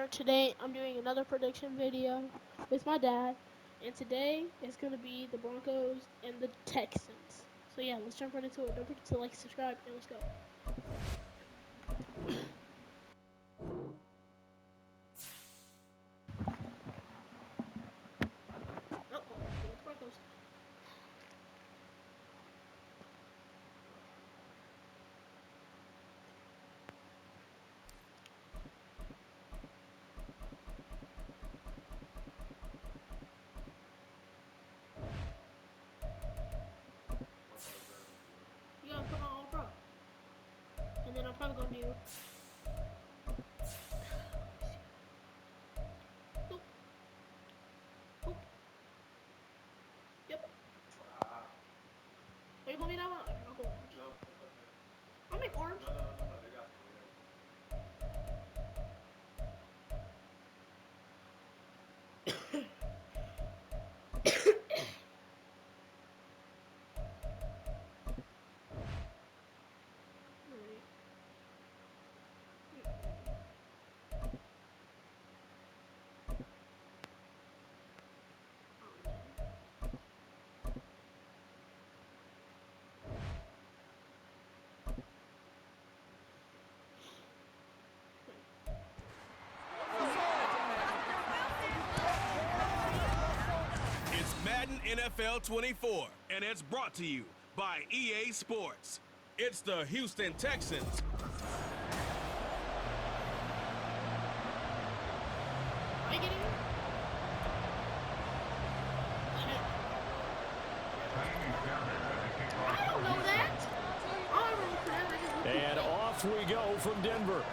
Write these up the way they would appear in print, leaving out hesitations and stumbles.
Gamer. Today I'm doing another prediction video with my dad, and today is going to be the Broncos and the Texans. So yeah, let's jump right into it. Don't forget to like, subscribe, and let's go. Broncos. You gotta put on all pro. And then I'm probably gonna do Boop. Boop. Yep. Are you gonna be that one? I'll go orange. I'll make orange. Madden NFL 24, and it's brought to you by EA Sports. It's the Houston Texans. Am I getting it? I don't know that. I don't remember that. I just looked at And it. off we go from Denver.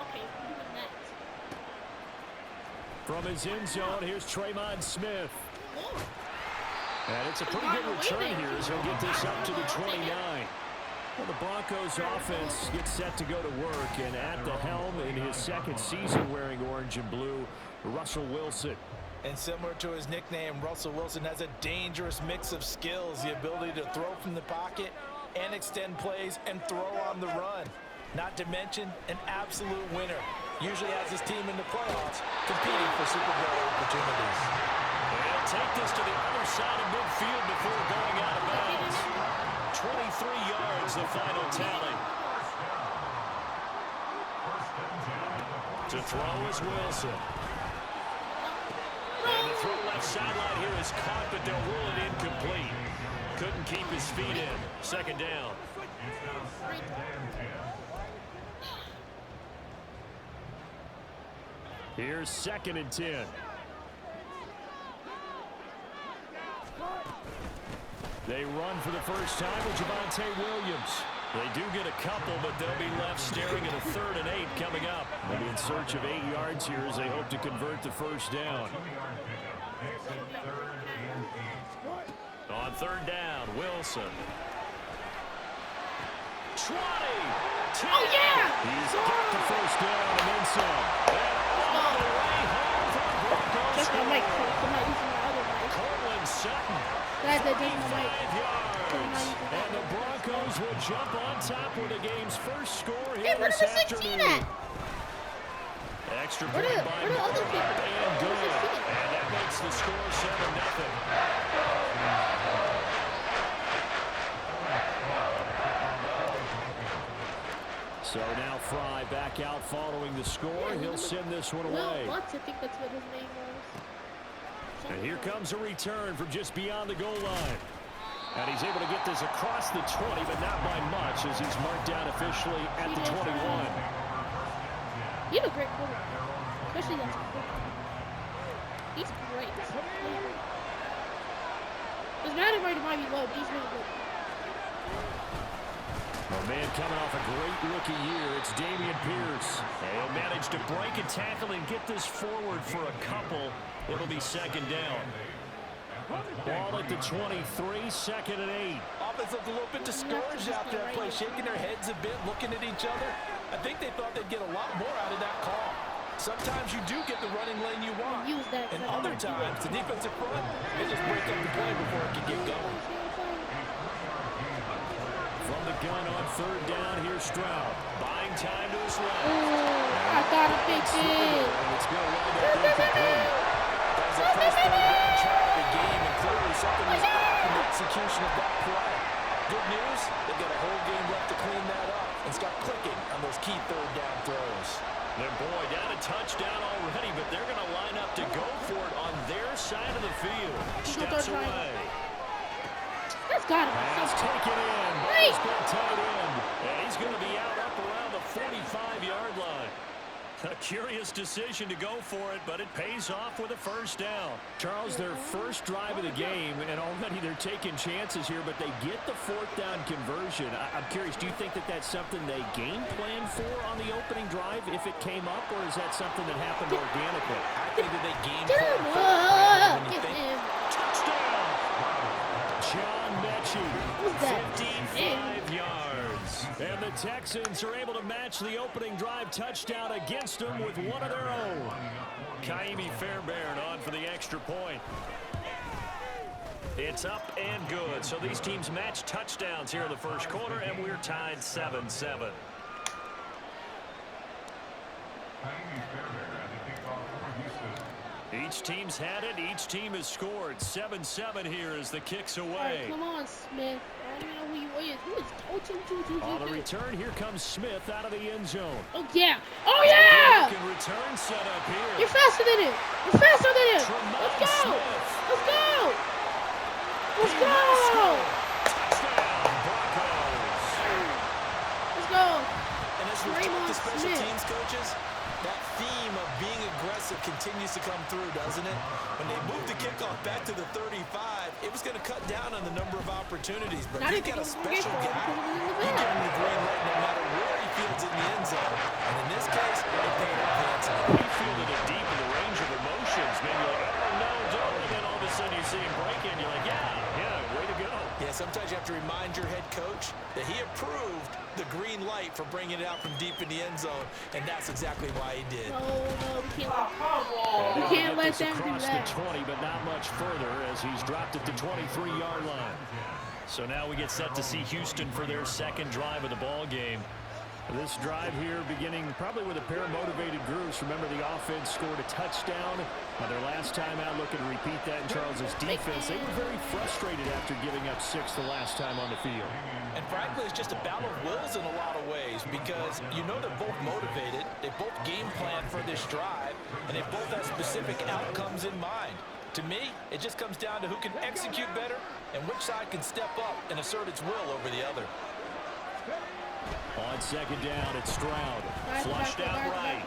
Okay, we're doing that. From his end zone, here's Tremon Smith. Oh. And it's a pretty good return here as he'll get this up to the 29. Well, the Broncos offense gets set to go to work, and at the helm in his second season wearing orange and blue, Russell Wilson. And similar to his nickname, Russell Wilson has a dangerous mix of skills, the ability to throw from the pocket and extend plays and throw on the run. Not to mention an absolute winner. Usually has his team in the playoffs, competing for Super Bowl opportunities. He'll take this to the other side of midfield before going out of bounds. 23 yards, the final tally. To throw is Wilson. And the throw left sideline here is caught, but they'll rule it incomplete. Couldn't keep his feet in. Second down. Here's 2nd and 10. They run for the first time with Javonte Williams. They do get a couple, but they'll be left staring at a 3rd and 8 coming up. They'll be in search of 8 yards here as they hope to convert the first down. On 3rd down, Wilson. 20! 10. Oh, yeah! He's got the first down and then some. All the way home for the Broncos. Just my mic. I'm not using my other mic. Courtland Sutton. That's just my mic. 5 yards. And the Broncos will jump on top with the game's first score here Hey, where this did the 16 afternoon. at? Extra Where point the by other Moore, people? and good. Where's the 16? And that makes the score 7-0. So now Fry back out following the score. He'll send this one away. Well, I think that's what his name was. And here comes a return from just beyond the goal line. And he's able to get this across the 20, but not by much as he's marked down officially at the 21. You have a great quarterback, especially that quarterback. He's great. His batting rate might be low, but he's really good. A man coming off a great rookie year, it's Dameon Pierce. And he'll manage to break a tackle and get this forward for a couple. It'll be 2nd down. Ball at the 23, 2nd and 8. Offense looked a little bit discouraged after that play, shaking their heads a bit, looking at each other. I think they thought they'd get a lot more out of that call. Sometimes you do get the running lane you want, Use that, and so I other might do times, it. the defensive front, they just break up the play before it can get going. From the gun on third down. Here's Stroud. Buying time to his left. I got a big hit. And it's going to wind up incomplete. That was the first third down try of the game, and clearly something was off in the execution of that play. Good news, they've got a whole game left to clean that up and start clicking on those key third down throws. And boy, down a touchdown already, but they're going to line up to go for it on their side of the field. Steps away. That's got him. Pass taken in. Hey. He's been tight end. And he's going to be out up around the 45-yard line. A curious decision to go for it, but it pays off with a first down. Charles, their first drive of the game, and already they're taking chances here, but they get the fourth down conversion. I'm curious, do you think that that's something they game plan for on the opening drive if it came up, or is that something that happened organically? I think that they game plan for it. Get him. Touchdown! John Mechie, 55 yards. And the Texans are able to match the opening drive touchdown against them with one of their own. Ka'imi Fairbairn on for the extra point. It's up and good. So these teams match touchdowns here in the first quarter, and we're tied 7-7. Each team's had it. Each team has scored. 7-7 here as the kicks away. Right, come on, Smith. I don't even know who you is. Who is? On the return, here comes Smith out of the end zone. Oh, yeah. Oh, yeah. Good return set up here. You're faster than him. You're faster than him. Let's go. Smith. Let's go. Let's go. Touchdown, Broncos. Let's go. And as we talk Draymond to special Smith. teams coaches, that theme of being aggressive continues to come through, doesn't it? When they moved the kickoff back to the 35, it was going to cut down on the number of opportunities. But you got a special guy. You get him the green light no matter where he fields in the end zone. And in this case, they paid off handsomely. You feel it deep in the range of emotions. Maybe you're like, oh, no, don't. And then all of a sudden you see him break in. You're like, yeah, way to go. Yeah, sometimes you have to remind your head coach that he approved the green light for bringing it out from deep in the end zone, and that's exactly why he did. No, we can't let them do across that. the 20, but not much further as he's dropped at the 23-yard line. So now we get set to see Houston for their second drive of the ball game. This drive here beginning probably with a pair of motivated groups. Remember, the offense scored a touchdown. Their last time out, looking to repeat that in Charles's defense. They were very frustrated after giving up 6 the last time on the field. And frankly, it's just a battle of wills in a lot of ways because you know they're both motivated, they both game plan for this drive, and they both have specific outcomes in mind. To me, it just comes down to who can execute better and which side can step up and assert its will over the other. On second down, it's Stroud. Flushed out right.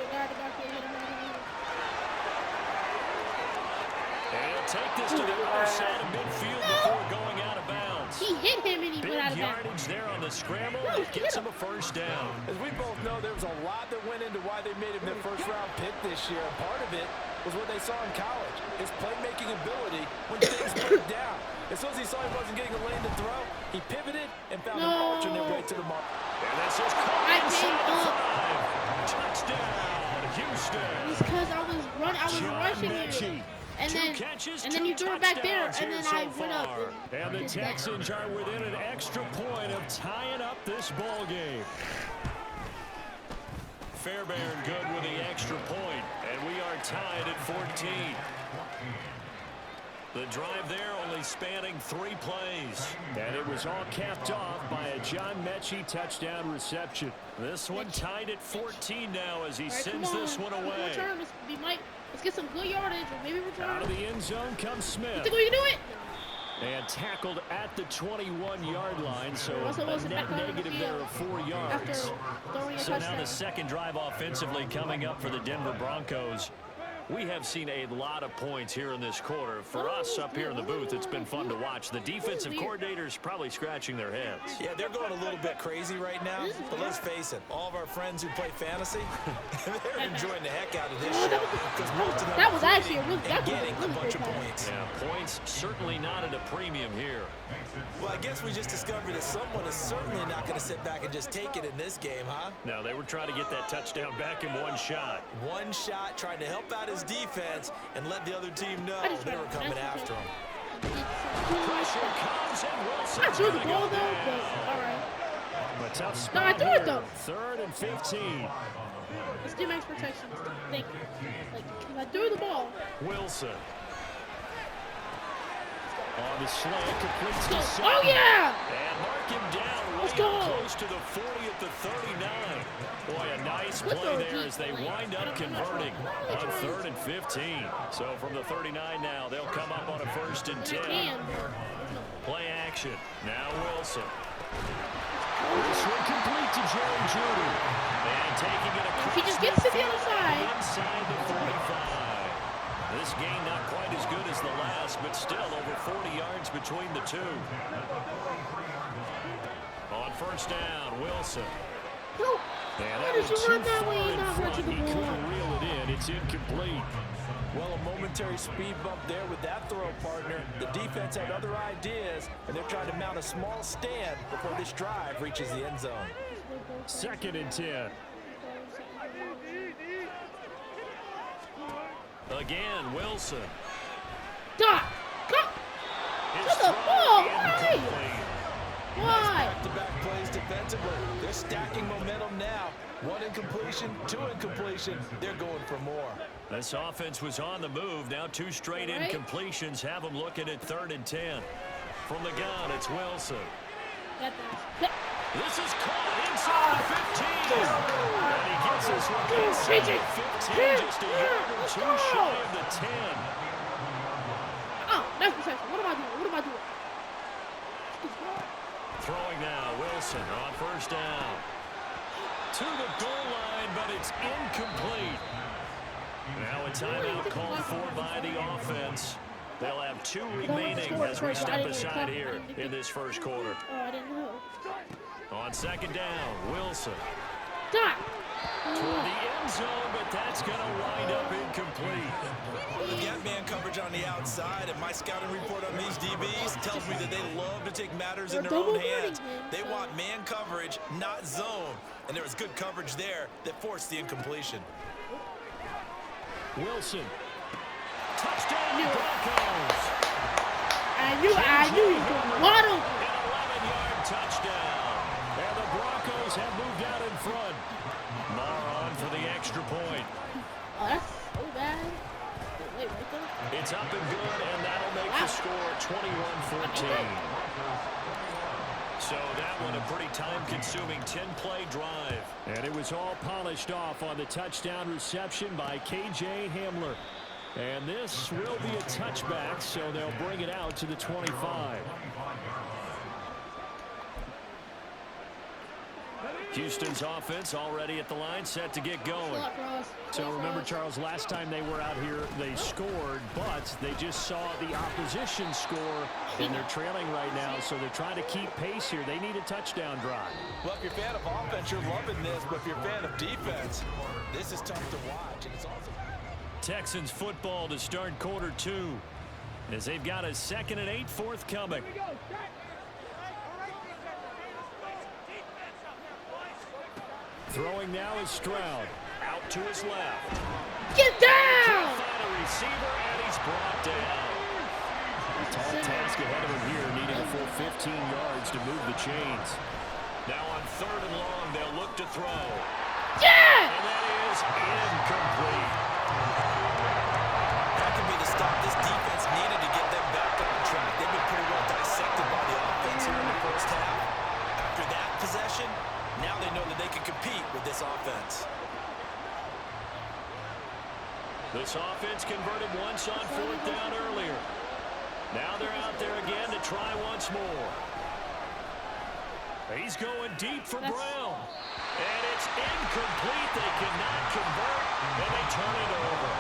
And he'll take this to the other side of midfield before going out of bounds. He hit him and he Big went out of bounds. yardage there on the scramble. It gets him a first down. As we both know, there was a lot that went into why they made him their first-round pick this year. And part of it was what they saw in college, his playmaking ability when things broke down. As soon as he saw he wasn't getting a lane to throw, he pivoted and found an alternate way to the mark. And this is caught inside the 5. Touchdown, Houston. It's because I was rushing you. And then you threw it back there, and then I went up. And the Texans are within an extra point of tying up this ball game. Fairbairn good with the extra point, and we are tied at 14. The drive there only spanning 3 plays. And it was all capped off by a John Mechie touchdown reception. This one tied at 14 now as he sends this one away. Let's get some good yardage or maybe return. Out of the end zone comes Smith. You think we can do it? And tackled at the 21-yard line, so a net negative there of 4 yards. So now the second drive offensively coming up for the Denver Broncos. We have seen a lot of points here in this quarter. For us up here in the booth, it's been fun to watch. The defensive coordinators probably scratching their heads. Yeah, they're going a little bit crazy right now, but let's face it, all of our friends who play fantasy, they're enjoying the heck out of this show because most of them that was actually getting a bunch of points. Yeah, points certainly not at a premium here. Well, I guess we just discovered that someone is certainly not going to sit back and just take it in this game, huh? No, they were trying to get that touchdown back in one shot. One shot, trying to help out his defense and let the other team know they were coming after him. Pressure comes and Wilson's I threw the gonna ball go though, down. but all right. A tough No, spot I threw it though. here. 3rd and 15. Let's do max protection. Thank you. Like, if I threw the ball. Wilson. On the slant, completes Go. to Oh, second. yeah! And mark him down Let's way go. close to the 40 at the 39. Boy, a nice Let's play go, there Pete. as they wind up converting on 3rd and 15. So from the 39 now, they'll come up on a 1st and 10. And Play action. Now Wilson. This one complete to Jerry Jeudy. And taking it across if he just gets to the other side. inside the 45. This game not quite as good as the last, but still over 40 yards between the two. On 1st down, Wilson. No. And Why that did was you run too that far way and in not run to front. the He ball? couldn't reel it in. It's incomplete. Well, a momentary speed bump there with that throw, partner. The defense had other ideas, and they're trying to mount a small stand before this drive reaches the end zone. 2nd and 10. Again, Wilson. Stop! Come! His To the throw ball! Why? incomplete. Why? Back-to-back plays defensively. They're stacking momentum now. 1 incompletion, 2 incompletion. They're going for more. This offense was on the move. Now 2 straight Right. incompletions have them looking at 3rd and 10. From the gun, it's Wilson. Got this. This is caught inside the 15. And he gets this one inside the 15, just a yard or 2 shy of the 10. Oh, nice protection. What am I doing? What am I doing? Throwing now, Wilson on 1st down. To the goal line, but it's incomplete. Now a timeout called for by the offense. They'll have 2 remaining as we step aside here in this 1st quarter. Oh, I didn't know. On 2nd down, Wilson. Stop! Toward the end zone, but that's going to wind up incomplete. We've got man coverage on the outside, and my scouting report on these DBs tells me that they love to take matters in their own hands. They want man coverage, not zone. And there was good coverage there that forced the incompletion. Wilson. Touchdown, Broncos. I knew he was going wide open. An 11-yard touchdown. And the Broncos have moved out in front. Marr on for the extra point. Oh, that's so bad. Wait, right there? It's up and good, and that'll make the score 21-14. So that one a pretty time-consuming 10-play drive. And it was all polished off on the touchdown reception by K.J. Hamler. And this will be a touchback, so they'll bring it out to the 25. Houston's offense already at the line, set to get going. So remember, Charles, last time they were out here, they scored, but they just saw the opposition score, and they're trailing right now, so they're trying to keep pace here. They need a touchdown drive. Well, if you're a fan of offense, you're loving this, but if you're a fan of defense, this is tough to watch, and it's also... Texans football to start quarter 2, as they've got a 2nd and 8 forthcoming. Throwing now is Stroud. Out to his left. Get down! Find a receiver, and he's brought down. A tall task ahead of him here, needing a full 15 yards to move the chains. Now on 3rd and long, they'll look to throw. Yeah! And that is incomplete. That could be the stop this defense needed to get them back on track. They've been pretty well dissected by the offense here in the 1st half. After that possession, now they know that they can compete with this offense. This offense converted once on 4th down earlier. Now they're out there again to try once more. He's going deep for Brown. And it's incomplete. They cannot convert, and they turn it over.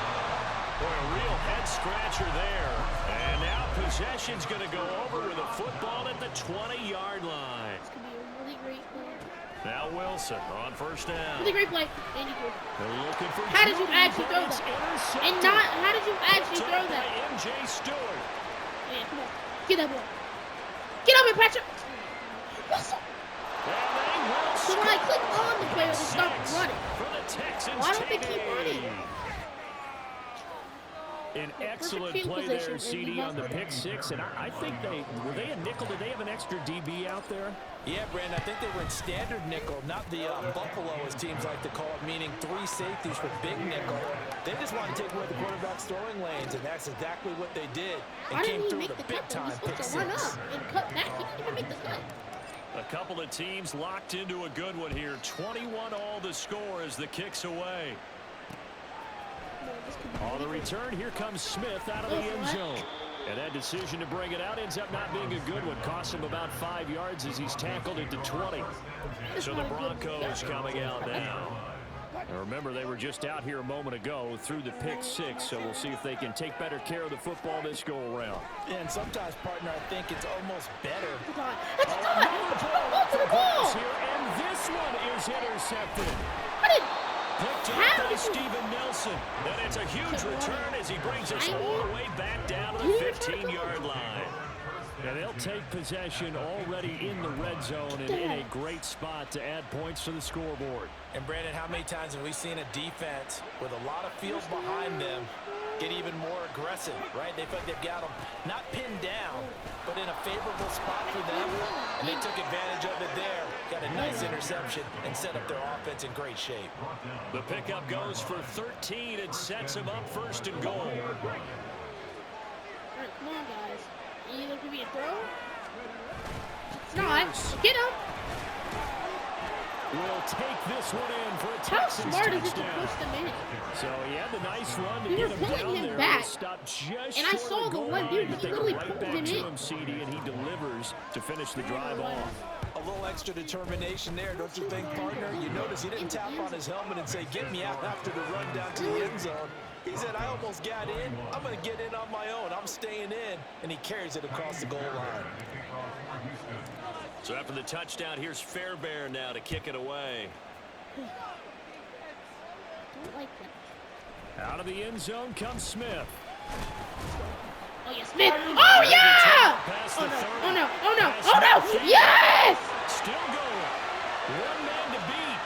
Boy, a real head-scratcher there. And now possession's going to go over with a football at the 20-yard line. This could be a really great play. Now Wilson on 1st down. Really great play. And They're looking for how did you actually throw that? And not, how did you actually throw that? MJ Stewart. Yeah, come on. Get that ball. Get over, Patrick. What's up? So when I click on the player, they stop running. Why don't they keep running? An excellent play there, CD, on the pick six. And I think were they a nickel? Did they have an extra DB out there? Yeah, Brandon, I think they were in standard nickel, not the Buffalo, as teams like to call it, meaning 3 safeties for big nickel. They just want to take away the quarterback's throwing lanes, and that's exactly what they did. And came through with a big-time pick six. Run up and cut back. He didn't even make the cut. A couple of teams locked into a good one here. 21 all the score as the kick's away. On the return, here comes Smith out of the end zone. And that decision to bring it out ends up not being a good one. Costs him about 5 yards as he's tackled into 20. So the Broncos coming out now. And remember, they were just out here a moment ago through the pick six, so we'll see if they can take better care of the football this go around. And sometimes, partner, I think it's almost better. And this one is intercepted. Picked up by Steven Nelson. And it's a huge return as he brings us all the way back down to the 15-yard line. And they'll take possession already in the red zone and in a great spot to add points to the scoreboard. And, Brandon, how many times have we seen a defense with a lot of field behind them get even more aggressive, right? They feel like they've got them not pinned down, but in a favorable spot for them. And they took advantage of it there. Got a nice interception and set up their offense in great shape. The pickup goes for 13 and sets them up first and goal. All right, come on, guys. Either could be a throw. It's not. Get him. We'll take this one in for a How Texans smart is it to touchdown. push them in? So he had the nice run to We get were him pulling down him there. back. Stop just And I short saw of the goal one line, dude, but he they go literally right pulled back him to in. him, CD, and he delivers to finish the drive off. A little extra determination there, don't you think, partner? You notice he didn't tap on his helmet and say, get me out after the run down to the end zone. He said, I almost got in. I'm going to get in on my own. I'm staying in. And he carries it across the goal line. So after the touchdown, here's Fairbairn now to kick it away. Don't like that. Out of the end zone comes Smith. Oh, yeah, Smith. Oh, yeah! Oh, no. Oh, no. Oh, no. Oh, no. Yes! Still going. One man to beat.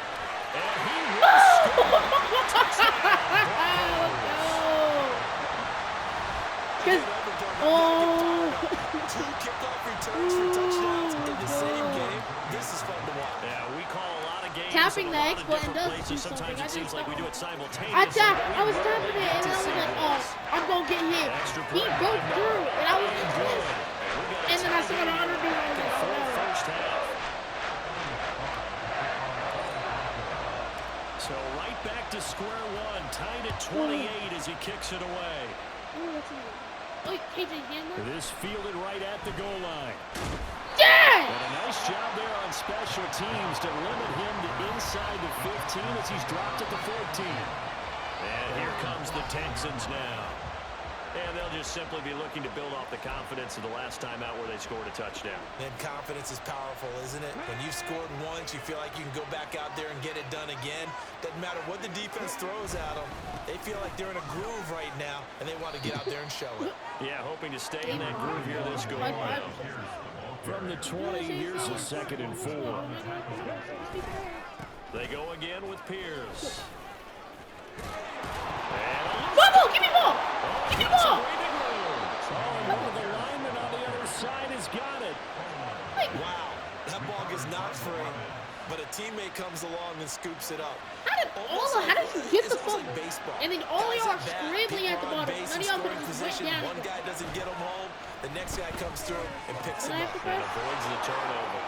And he will score. Two kickoff returns for touchdowns in the same game. This is fun to watch. Yeah, we call a lot of games. Tapping in a the lot X of button different does places. do something. Sometimes I it seems just like we do it I simultaneously. was tapping it, and I was like, oh, I'm going to get hit. He broke through, and I was just pissed. And then I saw the honor do it. I was like, oh, no. First half. So right back to square one, tied at 28 as he kicks it away. Oh, KJ Hamler. It is fielded right at the goal line. Yeah! And a nice job there on special teams to limit him to inside the 15 as he's dropped at the 14. And here comes the Texans now. And they'll just simply be looking to build off the confidence of the last time out where they scored a touchdown. And confidence is powerful, isn't it? When you've scored once, you feel like you can go back out there and get it done again. Doesn't matter what the defense throws at them. They feel like they're in a groove right now, and they want to get out there and show it. Yeah, hoping to stay in that groove here this go around. From the 20, here's a 2nd and 4. They go again with Pierce. Bubble, give me ball! Give me ball! The lineman on the other side has got it. Wow, that ball gets knocked free, but a teammate comes along and scoops it up. How did you get the It's ball? like baseball. And then all y'all are Guys at bat, scrambling at the people on bottom. base None in of y'all scoring just went position. down. One guy doesn't get him home, the next guy comes through and picks him up. And avoids the turnover.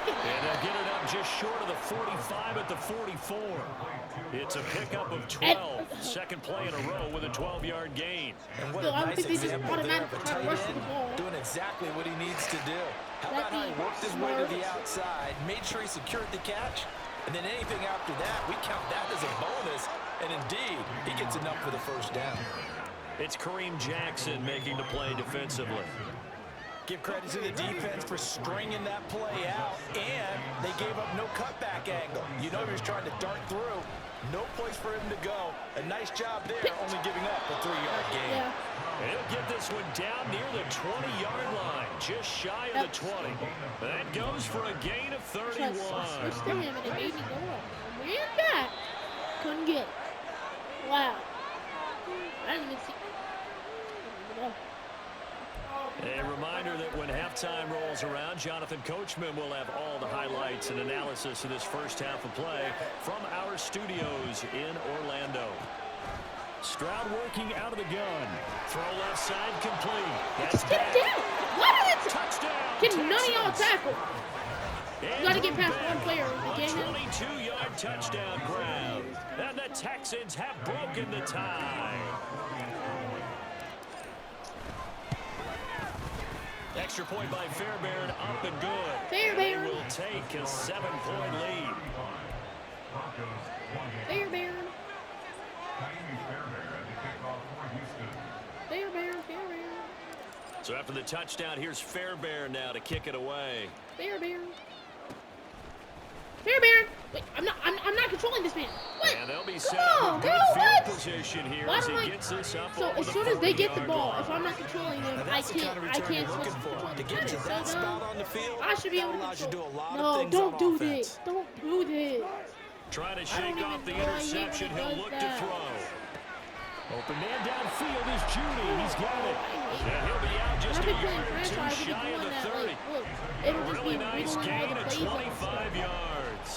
And they'll get it up just short of the 45 at the 44. It's a pickup of 12. Second play in a row with a 12-yard gain. And what Yo, a I don't nice think they just example there of a automatically tight rush the end ball. doing exactly what he needs to do. How about how he worked his way to the outside, made sure he secured the catch, and then anything after that, we count that as a bonus. And indeed, he gets enough for the first down. It's Kareem Jackson making the play defensively. Give credit to the defense for stringing that play out, and they gave up no cutback angle. You know he was trying to dart through. No place for him to go. A nice job there, only giving up a 3-yard gain. Yeah. And he'll get this one down near the 20-yard line, just shy of the 20. That goes for a gain of 31. Switched to him and it made me go up. Ran back. Couldn't get it. Wow. I didn't even see. A reminder that when halftime rolls around, Jonathan Coachman will have all the highlights and analysis of this first half of play from our studios in Orlando. Stroud working out of the gun. Throw left side complete. That's Get down. What is it? touchdown. Can none of y'all tackle? And You got to get past back. one player in the A game. 22-yard touchdown grab. And the Texans have broken the tie. Extra point by Fairbairn, up and good. Fairbairn. They will take a 7-point lead. Fairbairn. Fairbairn. So after the touchdown, here's Fairbairn now to kick it away. Fairbairn. Wait, I'm not controlling this man. What? And they'll be Come set on, up bro, in good what? field position here Why as don't he I- gets this up So over as the soon as they get the 40-yard ball, line. if I'm not controlling them, Now, I that's the kind of can't return you're switch looking to for. control. To get That to is so that dumb. spot on the field, I should be that able to allows you to do control. a lot No, of things don't on do offense. this. Don't do this. Trying to I shake don't off even the know why he interception. really He'll does look to that. throw. Open man downfield is Judy. He's got it. And he'll be out just I've a been playing yard or two franchise, we've shy been of doing the that. 30. Like, look, it'll just Really be nice we don't gain know of the plays on 25 yards.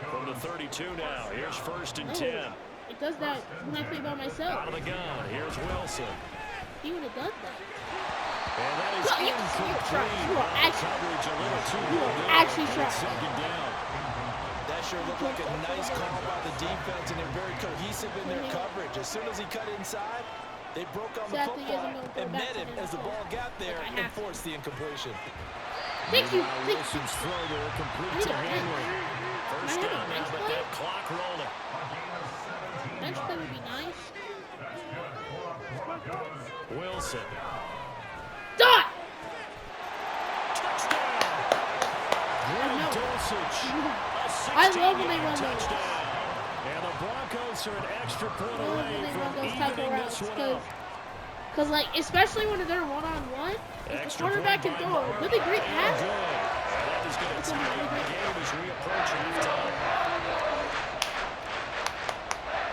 From the 32 now. Here's first and 10. No, it does that when I play by Out myself. of the gun. Here's Wilson. He would have done that. And that is Look, you- incomplete. you're trash. You are actually- Coverage a little too you are low there. actually It's trash. second down. That sure looked like a nice call by the defense, and they're very cohesive in their coverage. As soon as he cut inside, they broke on the Sad thing is football I'm gonna throw and back met to him him. as the ball got there Like I and have to. forced the incompletion. Thank you. Meanwhile, Thank you. Wilson's throw there I complete need to a bench. Hanley. First Can I down have a now, bench but play? that clock rolling. Bench play would be nice. Wilson. Dot! Touchdown! Greg know. Dulcich. A I love when they 16-yard run those. touchdown. And the Broncos are an extra point I love away when they run from those type of evening routes this one up. because like especially when they're one-on-one, if the Extra quarterback can point throw by a really great Marlon. pass. Good. And that is going to It's gonna be tie really the great. game as we approach halftime.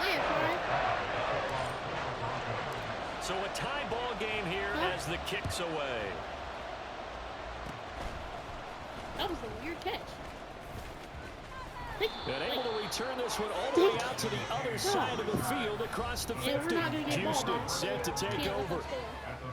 Play it, Brian. So a tie ball game here Huh? as the kick's away. That was a weird catch. And able to return this one all the way out to the other side of the field across the 50. Yeah, we're not gonna get ball Houston back. set to take Can't let over. them score.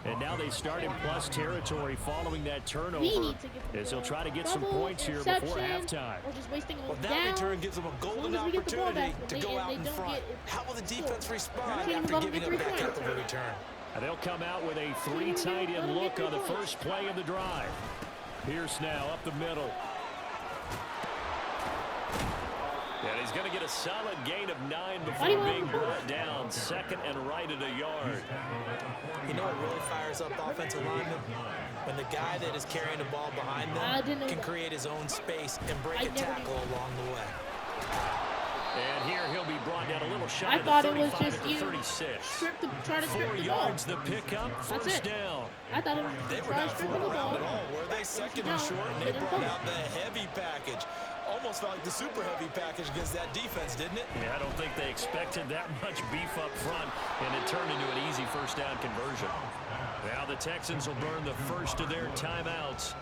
And now they start in plus territory following that turnover We need to get the as they'll ball. try to get some Fumble, points here before interception, halftime. or just wasting Well, a that down. return gives them a golden as we get the ball opportunity back, but to they- go and out they in don't front. get- How will the defense Sure. respond Can't even after let them giving get up 3 that points. type of a return? And they'll come out with a 3 tight end look on the first play of the drive. Pierce now up the middle. And he's going to get a solid gain of 9 before Why do you being want- brought down. Second and right at a yard. You know what really fires up offensive linemen? When the guy that is carrying the ball behind I didn't know them can that. create his own space and break I a never knew tackle that. along the way. And here he'll be brought down a little shy I of the thought it was 35 just at the you 36. try to 4 strip the ball. yards the pickup, That's first it. down. I thought it was They just were try to not strip fooling the around ball. at all, were they? Second and short, and they Didn't brought fumble. out the heavy package. Almost felt like the super heavy package against that defense, didn't it? Yeah, I don't think they expected that much beef up front, and it turned into an easy first down conversion. Now the Texans will burn the first of their timeouts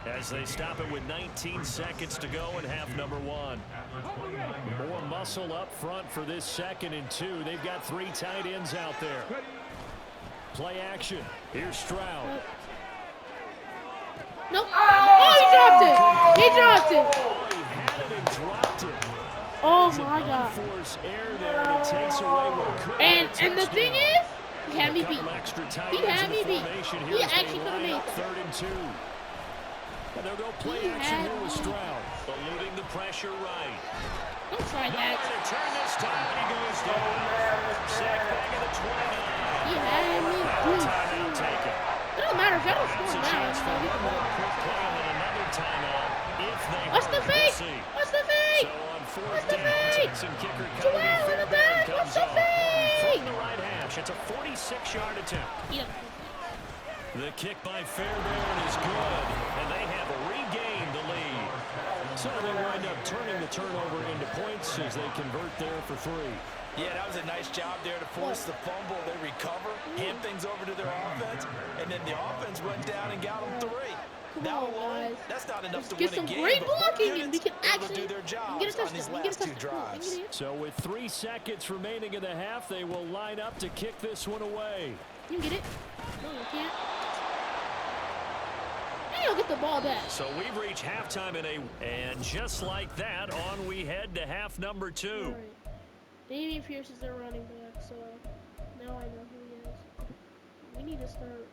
as they stop it with 19 seconds to go in half number 1. More muscle up front for this 2nd and 2. They've got 3 tight ends out there. Play action. Here's Stroud. Nope. Oh, he dropped it. He dropped it. Oh, he had it and dropped it. Oh It's an my God. unforced error there, and it takes away what could be a And the thing touchdown. is, he had me A beat. couple extra tight He ends had in me the beat. formation He here as they actually could have line made up it. 3rd and 2. And they'll go play He action had here with me. Stroud. Eluding the pressure right. Don't try Nowhere that. to turn this time, and he goes down. Sack back at the 29. He had me beat. Timeout taken. It don't matter if y'all don't It's score a chance for now. one more quick play and then another timeout if they What's the hurry. We'll fake? see. What's the fake? So on 4th What's the down, fake? Texan kicker Joel Cody in the Fairbairn back. comes What's the off fake? from the right hash. It's a 46-yard attempt. He doesn't. The kick by Fairbairn is good, and they have regained the lead. So they wind up turning the turnover into points as they convert there for 3. Yeah, that was a nice job there to force the fumble. They recover, hand things over to their offense, and then the offense went down and got them 3. Come Now on, alone, guys. that's not enough to Get win some a game. great but both blocking, and we units can able to actually do their jobs get a on these touchdown. last 2 drives. So with 3 seconds remaining in the half, they will line up to kick this one away. You can get it. No, you can't. Hey, you'll get the ball back. So we've reached halftime and just like that, on we head to half number 2. All right. Dameon Pierce is their running back, so now I know who he is. We need to start.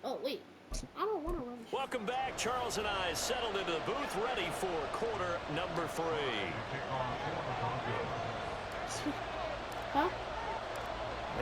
Oh, wait. I don't want to run. Welcome back. Charles and I settled into the booth, ready for quarter number 3. Huh?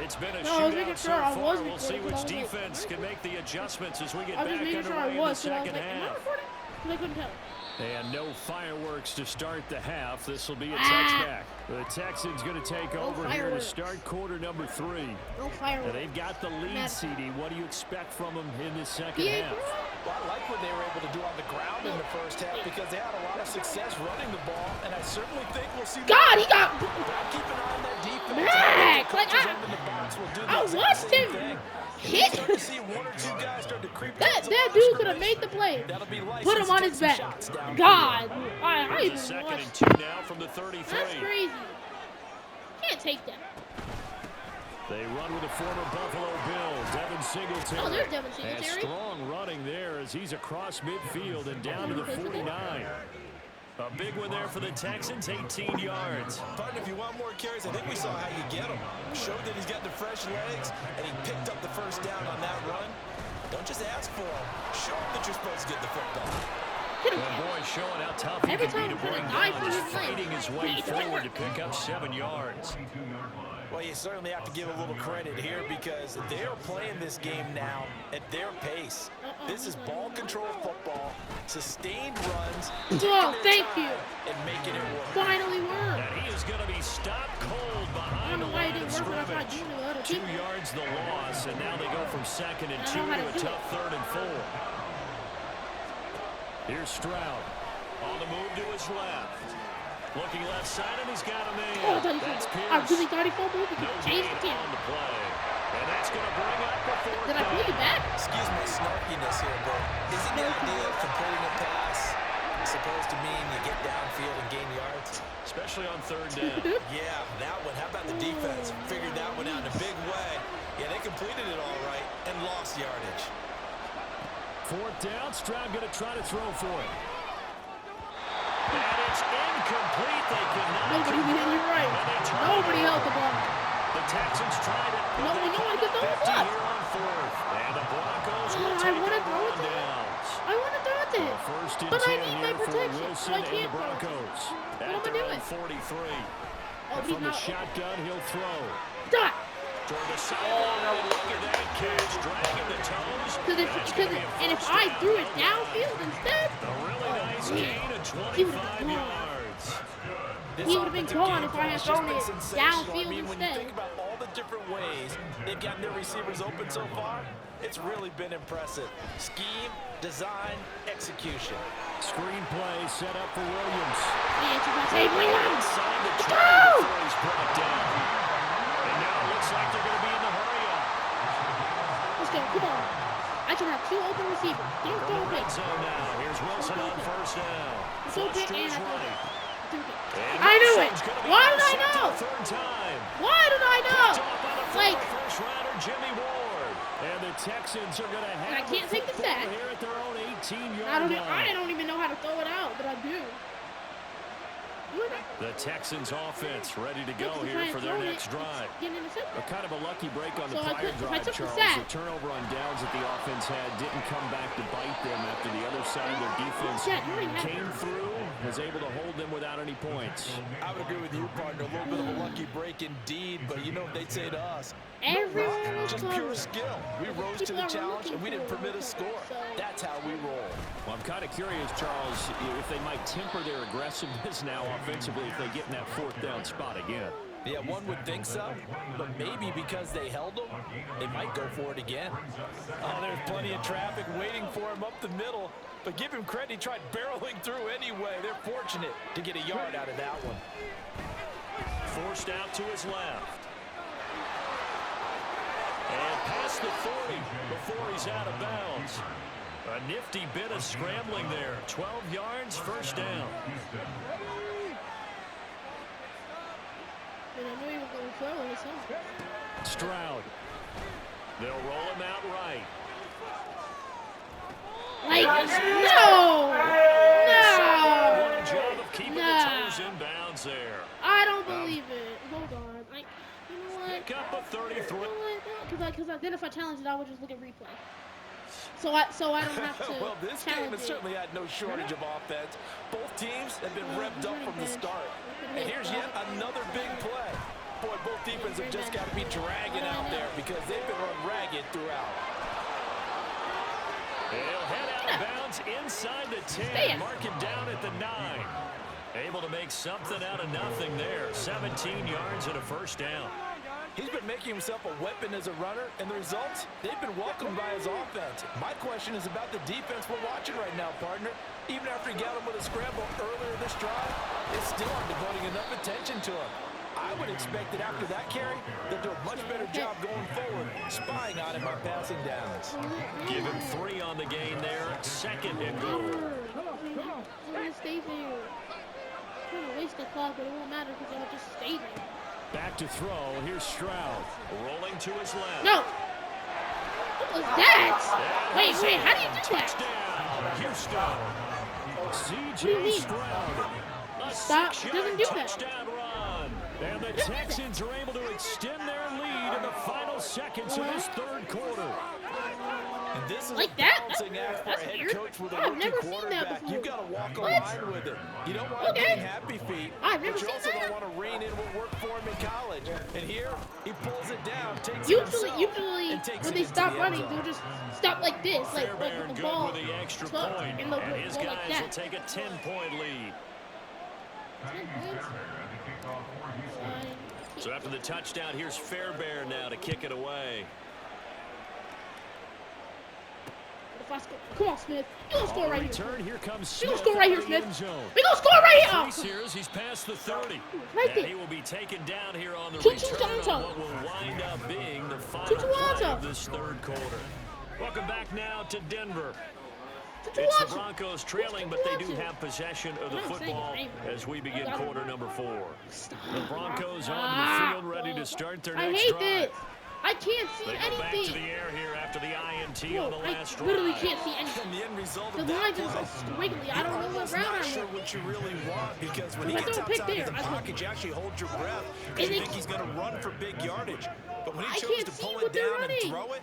It's been a No, I was making shootout sure so I far. was We'll see recording, which 'cause I was like, defense can make the adjustments as we get I was back just making sure I underway in the was, so I was second like, am I half. recording? Because I couldn't tell. And no fireworks to start the half. This will be a touchback. The Texans going to take over here to start quarter number 3. No And fireworks. they've got the lead, CD. What do you expect from them in this second Yeah, half? Well, I like what they were able to do on the ground in the first half because they had a lot of success running the ball, and I certainly think we'll see. God, he got. But keep an eye on that defense. Mac, like, Coaches up in the box will do the I exact watched same him thing. hit. Start to see 1 or 2 guys start to creep That towards the line of dude could have scrimmage. made the play. That'll be Put licensed him to on take his some back. shots downfield. God, I Here's a even second watched. and 2 now from the 33. That's crazy. Can't take that. They run with the former Buffalo Bill, Devin Singletary. Oh, there's Devin And Singletary. strong running there as he's across midfield and down to the 49. A big one there for the Texans, 18 yards. Partner, if you want more carries, I think we saw how you get him. Showed that he's got the fresh legs, and he picked up the first down on that run. Don't just ask for him. Show him that you're supposed to get the football. Well, boy, showing how tough he Every can be time to bring I'm trying to down. dive He's for his leg. fighting his way forward to pick up 7 yards. Well, you certainly have to give a little credit here because they're playing this game now at their pace. This is ball control football, sustained runs, Oh, thank you. and making it work. Finally worked. And he is going to be stopped cold I behind don't the know why it line of didn't work when I tried scrimmage. doing the other 2 people. yards the loss, and now they go from 2nd and 2 I know how to to a do tough 3rd and 4. Here's Stroud on the move to his left. Looking left side, and he's got a man. Oh, I thought he That's fumbled. Pierce. I really thought he fumbled No because gain James King. on the play. And that's going to bring up the 4th Did I pull you down. back? Excuse my snarkiness here, but isn't the idea of completing a pass supposed to mean you get downfield and gain yards? Especially on 3rd down. Yeah, that one. How about the defense? Figured that one out in a big way. Yeah, they completed it all right and lost yardage. 4th down, Stroud going to try to throw for it. And it's incomplete. They could not. Nobody hit you right. And they turn Nobody it held over. the ball. The Texans tried it. but No they one kept could it throw it 50 up. here on 4th. And the Broncos will I take wanna over throw it on to him. downs. I want to throw it to him. First and But I 10 need my here for protection, Wilson so I and the can't throw it. Broncos. What At am I their own doing? 43. Oh, but he's From the not. shotgun, he'll throw. Stop. Toward the sideline, and look at that catch, dragging the toes. And if I threw it downfield instead, A really nice gain of he would've 25 been gone. yards. This He would've been offensive gone game if I had has just thrown been it sensational. downfield I mean, when you instead. think about all the different ways they've gotten their receivers open so far, it's really been impressive. Scheme, design, execution. Screenplay set up for Williams. yeah, you got to Williams. Inside the 20 go! before he's brought down. And now it looks like they're going to be in the hurry-up. Let's go. Come on. I can have 2 open receivers. Don't From throw the a red pick. zone now. Here's Wilson on 1st down. Throw a Flush pick to and his I throw a right. pick. And I knew it. Wilson's gonna be Why did I intercepted know? a 3rd time. Why did I know? Picked off by the Like, first rounder, Jimmy Ward. And the Texans are going to have I can't take the football sack. here at their own 18-yard I line. don't even know how to throw it out, but I do. The Texans offense ready to go Because if here I for throw their it, next drive. it's getting intercepted. A kind of a lucky break on the So prior if I drive, took the Charles. sack- The turnover on downs that the offense had didn't come back to bite them after the other side of their defense Yeah, you already had came it. through, was able to hold them without any points. I would agree with you, partner. A little bit of a lucky break indeed, but you know what they'd say to us? Everyone was Just close. pure skill. We rose to People the are challenge, and we didn't looking permit a for score. it, so- That's how we roll. Well, I'm kind of curious, Charles, if they might temper their aggressiveness now offensively if they get in that 4th down spot again. Yeah, one would think so, but maybe because they held him, they might go for it again. Oh, there's plenty of traffic waiting for him up the middle, but give him credit, he tried barreling through anyway. They're fortunate to get a yard out of that one. Forced out to his left. And past the 40 before he's out of bounds. A nifty bit of scrambling there. 12 yards, first down. I knew he was going to throw it, so. Stroud. They'll roll him out right. Like, no! What a job of keeping the toes in bounds there. I don't believe it. Hold on. You know what? Pick up a 33. You know what? Because then if I challenge it, I would just look at replay. So I don't have to. Well, this game has certainly had no shortage of offense. Both teams have been revved up from the start. And here's yet another big play. Boy, both defenses have just got to be dragging out there because they've been run ragged throughout. They'll head out of bounds inside the 10. Mark him down at the 9. Able to make something out of nothing there. 17 yards and a first down. He's been making himself a weapon as a runner, and the results, they've been welcomed by his offense. My question is about the defense we're watching right now, partner. Even after he got him with a scramble earlier this drive, they still aren't devoting enough attention to him. I would expect that after that carry, they'll do a much better job going forward, spying on him on passing downs. Give him 3 on the gain there. Second and goal. I'm going to stay there. I'm going to waste the clock, but it won't matter because I'll just stay there. Back to throw. Here's Stroud. Rolling to his left. No! What was that? Wait, how do you do that? Houston. What do you mean? C.J. Stroud. Stop. It doesn't do that. Touchdown run. And the Texans are able to extend their lead in the final seconds of this third quarter. And this is like a that? balancing act for a head weird. coach with a I've rookie never seen that quarterback. before. You've got to walk a What? line with it. You don't want to get happy feet, I've never but you seen also that. don't want to rein in what worked for him in college. And here, he pulls it down, takes it Usually, himself, and takes when it they into stop the end running, zone. they'll just stop like this, like Fairbairn with the good ball with the extra tucked, point, and they'll and his go guys like that. will take a 10-point lead. 10 points? So after the touchdown, here's Fairbairn now to kick it away. If I score, come on, Smith. You're gonna score right Return, here. here comes You're Smith. gonna score right here, out of the Smith. end zone. We're gonna score right here. Oh, 3 series, he's past the 30. Right And there. he will be taken down here on the Two return Toronto. on what will wind up being the final Two play Toronto. of this third quarter. Welcome back now to Denver. Two It's the Toronto. Broncos trailing, but they do have possession of the football as we begin quarter number 4. The Broncos on the field ready to start their I next hate drive. this. I can't see They go back to the anything. air here after the INT Bro, on the I last literally drive. can't see anything. And the end result The of that lines are play, so squiggly. I don't know what almost route not I'm sure in. what you really want because when he If I gets throw a pick outside there, of the I throw- pocket, you actually hold your breath And because you it's- think he's going to run for big yardage. But when he I chose can't to see pull what it they're down and running. throw it,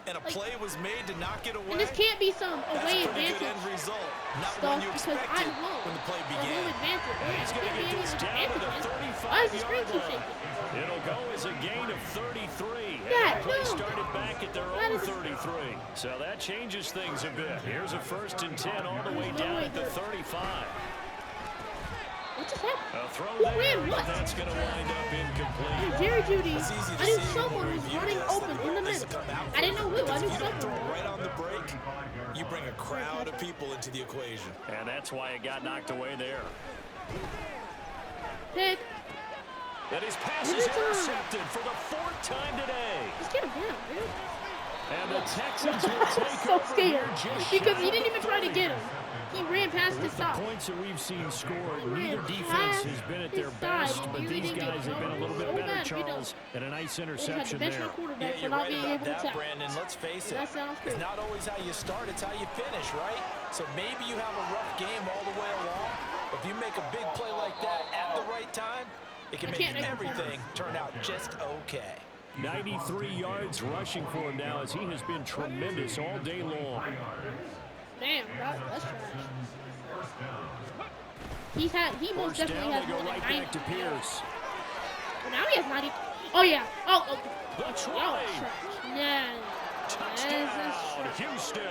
and a play was made to knock it away, And this can't be some that's away a pretty good advantage end result. Not stuff when you because expected I'm home. when the play Or home began. advantage. He's going to get this down to the 35-yard Why is the screen keep line. shaking? It'll go as a gain of 33. Yeah, And the play no. started back at their Why own does it- 33. So that changes things a bit. Here's a 1st and 10 all the way There's no down way at the there. 35. What just happened? A throw Who there, ran but what? that's going to wind up incomplete. Jerry Judy. It's easy to I knew see someone when we was review running this open that in the this middle. come out I didn't know who. I because knew if you don't throw someone. right on the break, you bring a crowd of people into the equation. And that's why it got knocked away there. Pick. And his pass Every is time. intercepted for the 4th time today. Just get him down, dude. And the Texans will take So over scared here just because shy he of didn't even the try to 30. get him. He ran past his With the stop. points that we've seen scored, He neither ran defense past has been at his their side. best, He but really these didn't get guys have been a little bit so better, bad if he Charles, and a nice They had the interception bench there. my quarterback Yeah, for you're not right being about able to that, tackle. Brandon. Let's face it. That sounds It's good. not always how you start, it's how you finish, right? So maybe you have a rough game all the way along. But if you make a big play like that at the right time, it can I make can't make a everything turn out just okay. 93 yards rushing for him now as he has been tremendous all day long. Damn, that's trash. He most First definitely down, has they go more than right 90. back to Pierce. Well, now he has 90. Oh, yeah. Oh. The That was try. trash. Nah. This is Touchdown, trash. Houston.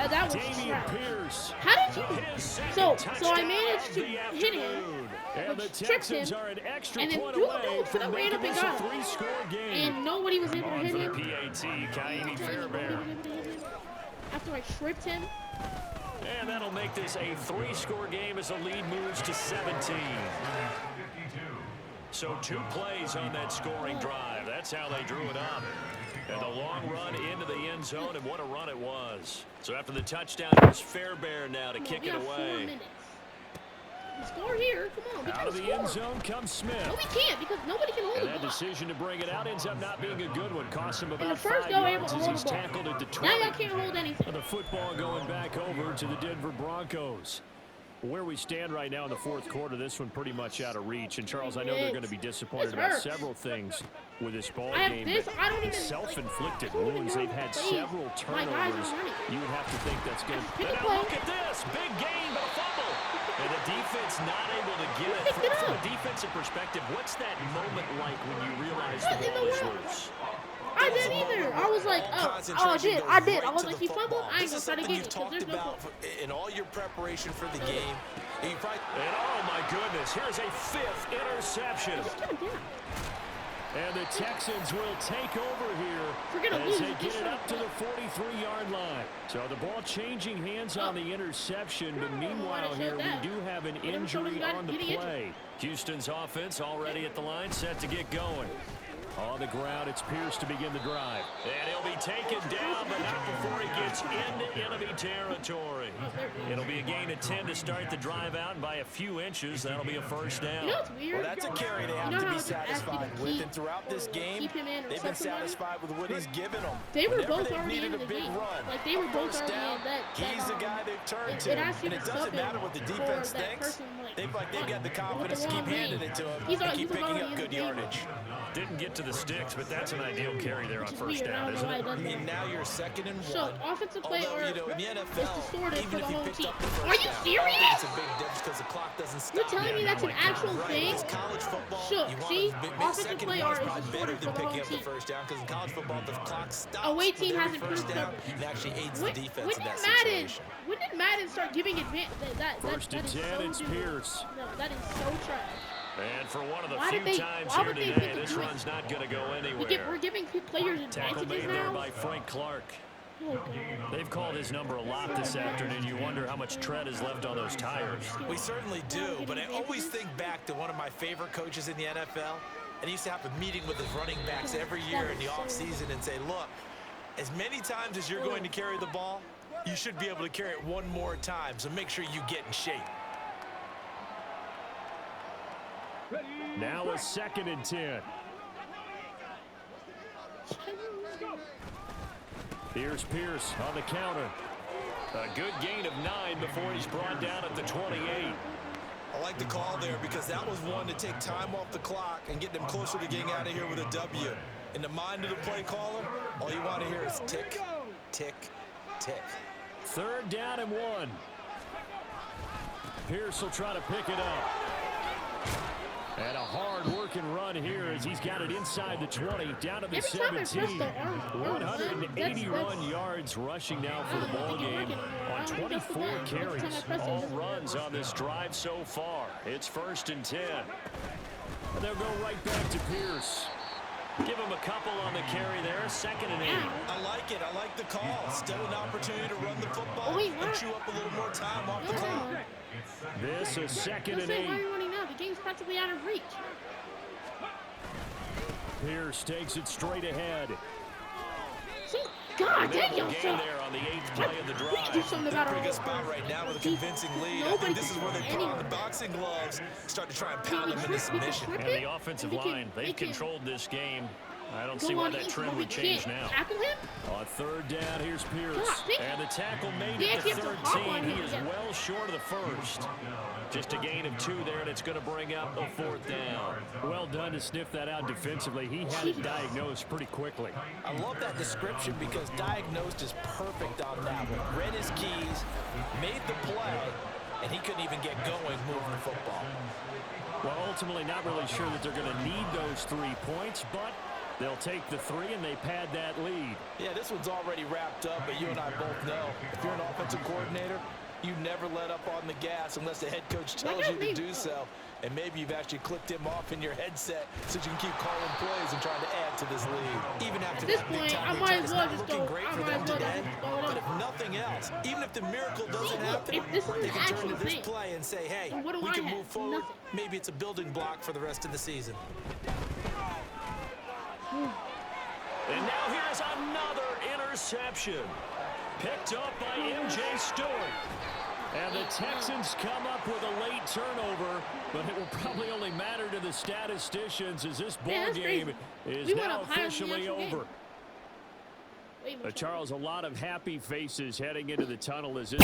That was Dameon trash. Pierce. How did you? His second So I touchdown managed of to the hit him, afternoon. And the which tripped him, Texans are an extra and then point threw the away ball to from the ran making up and this a got it. 3-score game. And nobody was able to On hit for the him. PAT, Kaimi Fairbairn. After I tripped him. And that'll make this a 3-score game as the lead moves to 17. So 2 plays on that scoring drive. That's how they drew it up. And the long run into the end zone, and what a run it was. So after the touchdown, here's Fairbairn now to kick it away. 4 minutes. We score here. Come on. We Out of the score. end zone comes Smith. No, we can't because nobody can hold And the that ball. decision to bring it out ends up not being a good one. Cost him In the about first 5 go, able yards to as hold he's the ball. tackled at the Now 20. y'all can't hold anything. The football going back over to the Denver Broncos. Where we stand right now in the fourth quarter, this one pretty much out of reach. And Charles, I know they're going to be disappointed This about hurts. several things with this ball I have game. this. but I don't even. self-inflicted I don't even wounds. know They've had the plays. several My guys are turnovers. running. You would have to think that's going to. Pick a Now play. look at this, big gain, but a fumble. And the defense not able to get it. Pick it From a up. defensive perspective, what's that moment like when you realize What the in ball the is world? loose? I didn't either. I was like, oh, I did. I did. I was like, he fumbled. I ain't gonna try to get it because there's no about point. in all your preparation for the game. You probably And oh my goodness, here's a 5th interception. Just get him down. And the Texans will take over here We're gonna as lose. they get Just it up to shut the 43-yard line. So the ball changing hands on the interception, but meanwhile here we do have an injury on the play. Houston's offense already at the line, set to get going. On the ground, it's Pierce to begin the drive. And he'll be taken down, but not before he gets into enemy territory. It'll be a gain of 10 to start the drive out, and by a few inches, that'll be a first down. You know what's weird? Well, that's a carry they have You know to how be I just asked you to satisfied with. keep- And throughout this game, keep him in or they've been something like that? satisfied with what he's given them. They were Whenever both they've already needed in the a big game. run, Like, they were a both first already down, in that. he's the guy they've turned to. It asked you And to it doesn't sub matter him what the for defense that thinks. person, like, They've got the confidence to with the keep wrong handing name. it to him He's and keep already picking in up the good game. yardage. Didn't get to the sticks, but that's an ideal carry there on Which is first weird. I down, don't know isn't why it? it does I mean, that. now you're 2nd and 1. So, offensive play Although, or you know, in the it's NFL, distorted even for if the you whole picked team. up the first Are you down, I serious? think it's a big difference because the clock doesn't stop. You're telling me that's an actual Right, thing? because college football, Sure, you want see? to be Offensive 2nd play and 1 are is probably better distorted than for the picking whole up the team. first down because in college football, the clock stops Away with team every hasn't first proved down coverage. and actually aids the When defense in did that Madden? situation. When did Madden start giving advantage? First and 10, it's Pierce. No, that is so trash. And for one of the Why few did they- times why here would they today, pick a this twist? run's not going to go We're anywhere. giving players Tackle advantages made there now. by Frank Clark. Oh, God. They've called his number a lot this afternoon. You wonder how much tread is left on those tires. We certainly do, but I always think back to one of my favorite coaches in the NFL, and he used to have a meeting with his running backs every year in the offseason and say, look, as many times as you're going to carry the ball, you should be able to carry it one more time, so make sure you get in shape. Now a 2nd and 10. Here's Pierce on the counter. A good gain of 9 before he's brought down at the 28. I like the call there because that was one to take time off the clock and get them closer to getting out of here with a W. In the mind of the play caller, all you want to hear is tick, tick, tick. 3rd down and 1. Pierce will try to pick it up. And a hard-working run here as he's got it inside the 20, down to the Every time I press 17. the arm, 181 yards rushing now for the ball game on 24 carries. All runs on this drive so far. It's 1st and 10. And they'll go right back to Pierce. Give him a couple on the carry there. 2nd and 8. I like it. I like the call. Still an opportunity to run the football Oh, wait, and what? chew up a little more time off the No, clock. no. This is 2nd and Why are 8. you running now? The game's practically out of reach. Pierce takes it straight ahead. See? God dang Gain yourself. there on the 8th play of the We can do drive. something They're about in a our pretty good spot right now with a convincing lead. I think this is where they put on the boxing gloves, start to try and pound them into submission. And the offensive line, they've controlled this game. I don't see why that trend would change now. Tackle him? On 3rd down, here's Pierce. God, And the tackle made Yeah, it he to has to hop on 13. He him, is yeah. well short of the 1st. Just a gain of 2 there, and it's going to bring up a 4th down. Well done to sniff that out defensively. He had it diagnosed pretty quickly. I love that description because diagnosed is perfect on that one. Read his keys, made the play, and he couldn't even get going moving the football. Well, ultimately not really sure that they're going to need those 3 points, but They'll take the 3, and they pad that lead. Yeah, this one's already wrapped up, but you and I both know if you're an offensive coordinator, you never let up on the gas unless the head coach tells you to do so. And maybe you've actually clicked him off in your headset so you can keep calling plays and trying to add to this lead. Even after At this that big point, time I return, might as it's well not just looking go. great I for might them as well today. just go But it if up. nothing else, even if the miracle doesn't Look, happen, if this is they the can turn actual to this thing, play and say, hey, then what do we I can have? move forward. Nothing. Maybe it's a building block for the rest of the season. And now here's another interception. Picked up by M.J. Stewart. And the Texans come up with a late turnover, but it will probably only matter to the statisticians as this ball game is now officially over. Charles, a lot of happy faces heading into the tunnel as this